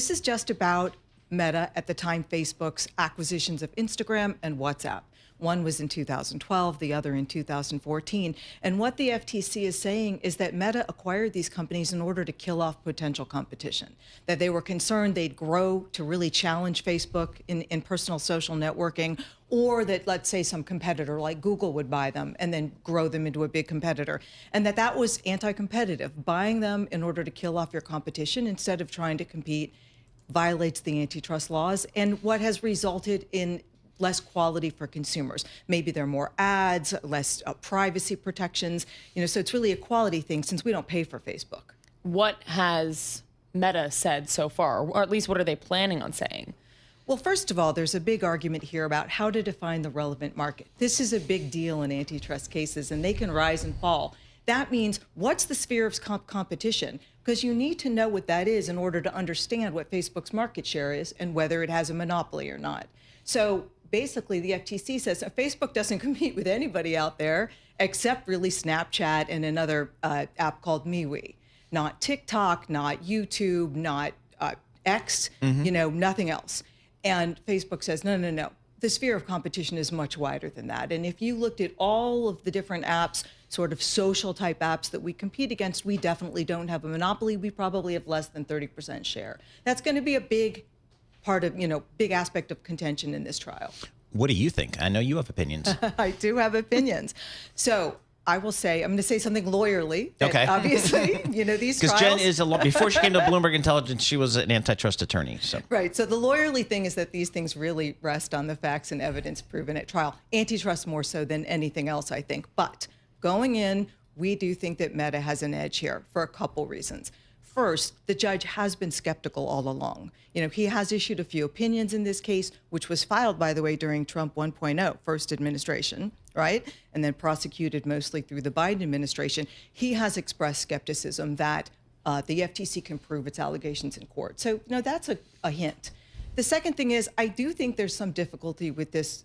This is just about Meta, at the time Facebook's acquisitions of Instagram and WhatsApp. One was in 2012, the other in 2014. And what the FTC is saying is that Meta acquired these companies in order to kill off potential competition, that they were concerned they'd grow to really challenge Facebook in personal social networking, or that, let's say, some competitor like Google would buy them and then grow them into a big competitor. And that was anti-competitive. Buying them in order to kill off your competition instead of trying to compete violates the antitrust laws, and what has resulted in less quality for consumers. Maybe there are more ads, less privacy protections, so it's really a quality thing since we don't pay for Facebook. What has Meta said so far, or at least what are they planning on saying? Well, first of all, there's a big argument here about how to define the relevant market. This is a big deal in antitrust cases, and they can rise and fall. That means, what's the sphere of competition? Because you need to know what that is in order to understand what Facebook's market share is and whether it has a monopoly or not. So basically, the FTC says Facebook doesn't compete with anybody out there except really Snapchat and another app called MeWe. Not TikTok, not YouTube, not X, nothing else. And Facebook says, no. The sphere of competition is much wider than that. And if you looked at all of the different apps, sort of social type apps that we compete against, we definitely don't have a monopoly. We probably have less than 30% share. That's going to be a big part of, big aspect of contention in this trial. What do you think? I know you have opinions. I do have opinions. So I will say, I'm going to say something lawyerly. Okay. Obviously, these trials. Because Jen is before she came to Bloomberg Intelligence, she was an antitrust attorney. So. Right. So the lawyerly thing is that these things really rest on the facts and evidence proven at trial. Antitrust more so than anything else, I think. But going in, we do think that Meta has an edge here for a couple reasons. First, the judge has been skeptical all along. He has issued a few opinions in this case, which was filed, by the way, during Trump 1.0, first administration, right? And then prosecuted mostly through the Biden administration. He has expressed skepticism that the FTC can prove its allegations in court. So, that's a hint. The second thing is, I do think there's some difficulty with this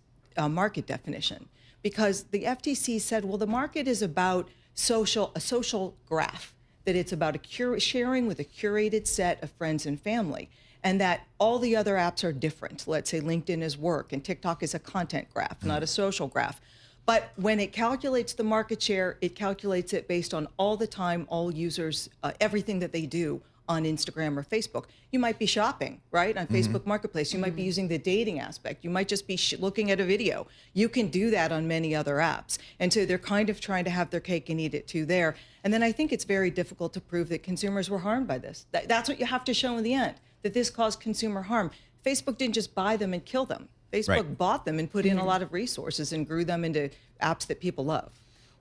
market definition, because the FTC said, well, the market is about a social graph, that it's about sharing with a curated set of friends and family, and that all the other apps are different. Let's say LinkedIn is work and TikTok is a content graph, not a social graph. But when it calculates the market share, it calculates it based on all the time, all users, everything that they do on Instagram or Facebook. You might be shopping, right, on Facebook Marketplace. You might be using the dating aspect. You might just be looking at a video. You can do that on many other apps. And so they're kind of trying to have their cake and eat it too there. And then I think it's very difficult to prove that consumers were harmed by this. That's what you have to show in the end, that this caused consumer harm. Facebook didn't just buy them and kill them. Facebook bought them and put in a lot of resources and grew them into apps that people love.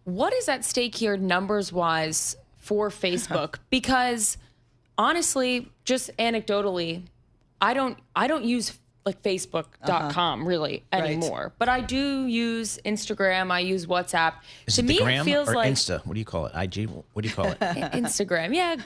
What is at stake here numbers-wise for Facebook? Because honestly, just anecdotally, I don't use like Facebook.com really anymore, but I do use Instagram. I use WhatsApp. Is to it me, the gram it feels or like Insta? What do you call it? IG? What do you call it? Instagram. Yeah,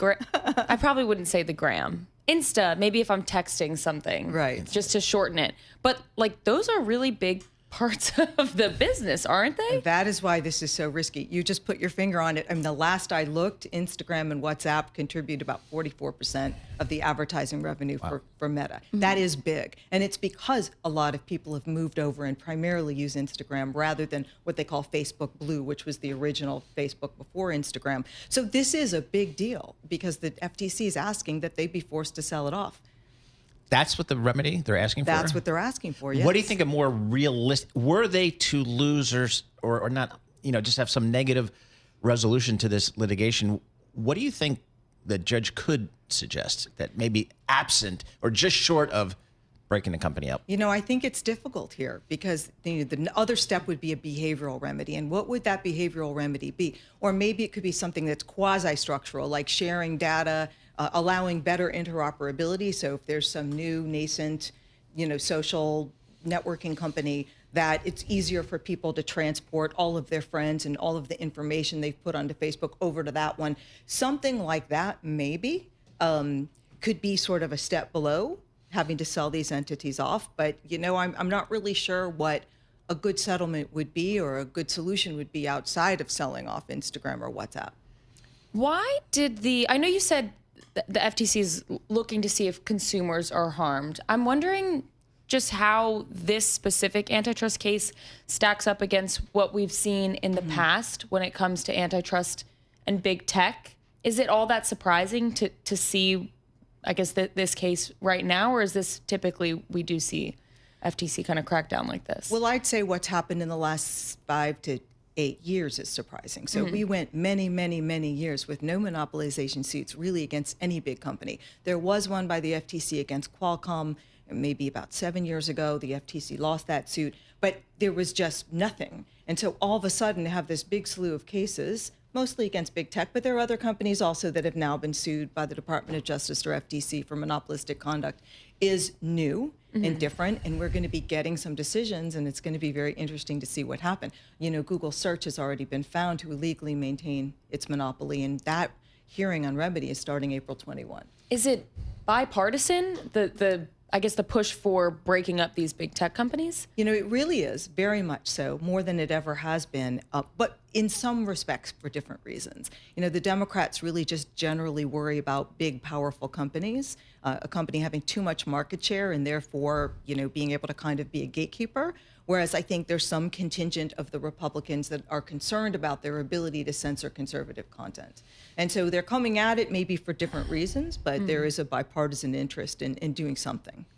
I probably wouldn't say the gram. Insta, maybe if I'm texting something, right, just to shorten it. But like those are really big parts of the business, aren't they? And that is why this is so risky. You just put your finger on it. I mean, the last I looked, Instagram and WhatsApp contribute about 44% of the advertising revenue for Meta. That is big. And it's because a lot of people have moved over and primarily use Instagram rather than what they call Facebook Blue, which was the original Facebook before Instagram. So this is a big deal because the FTC is asking that they be forced to sell it off. That's what the remedy they're asking for? That's what they're asking for, yes. What do you think a more realistic, were they to lose or not, just have some negative resolution to this litigation, what do you think the judge could suggest that may be absent or just short of breaking the company up? I think it's difficult here because the other step would be a behavioral remedy. And what would that behavioral remedy be? Or maybe it could be something that's quasi-structural, like sharing data, allowing better interoperability. So if there's some new nascent, social networking company, that it's easier for people to transport all of their friends and all of the information they've put onto Facebook over to that one. Something like that maybe could be sort of a step below having to sell these entities off. But, I'm not really sure what a good settlement would be or a good solution would be outside of selling off Instagram or WhatsApp. Why did I know you said the FTC is looking to see if consumers are harmed. I'm wondering just how this specific antitrust case stacks up against what we've seen in the past when it comes to antitrust and big tech. Is it all that surprising to see, I guess, this case right now, or is this typically we do see FTC kind of crack down like this? Well, I'd say what's happened in the last 5 to 8 years is surprising. So we went many, many, many years with no monopolization suits really against any big company. There was one by the FTC against Qualcomm maybe about 7 years ago. The FTC lost that suit, but there was just nothing. And so all of a sudden have this big slew of cases, mostly against big tech, but there are other companies also that have now been sued by the Department of Justice or FTC for monopolistic conduct, is new and different, and we're going to be getting some decisions, and it's going to be very interesting to see what happened. You know, Google Search has already been found to illegally maintain its monopoly, and that hearing on remedy is starting April 21. Is it bipartisan, I guess the push for breaking up these big tech companies? You know, it really is, very much so, more than it ever has been, but in some respects for different reasons. You know, the Democrats really just generally worry about big, powerful companies, a company having too much market share and therefore, you know, being able to kind of be a gatekeeper. Whereas I think there's some contingent of the Republicans that are concerned about their ability to censor conservative content. And so they're coming at it maybe for different reasons, but there is a bipartisan interest in doing something.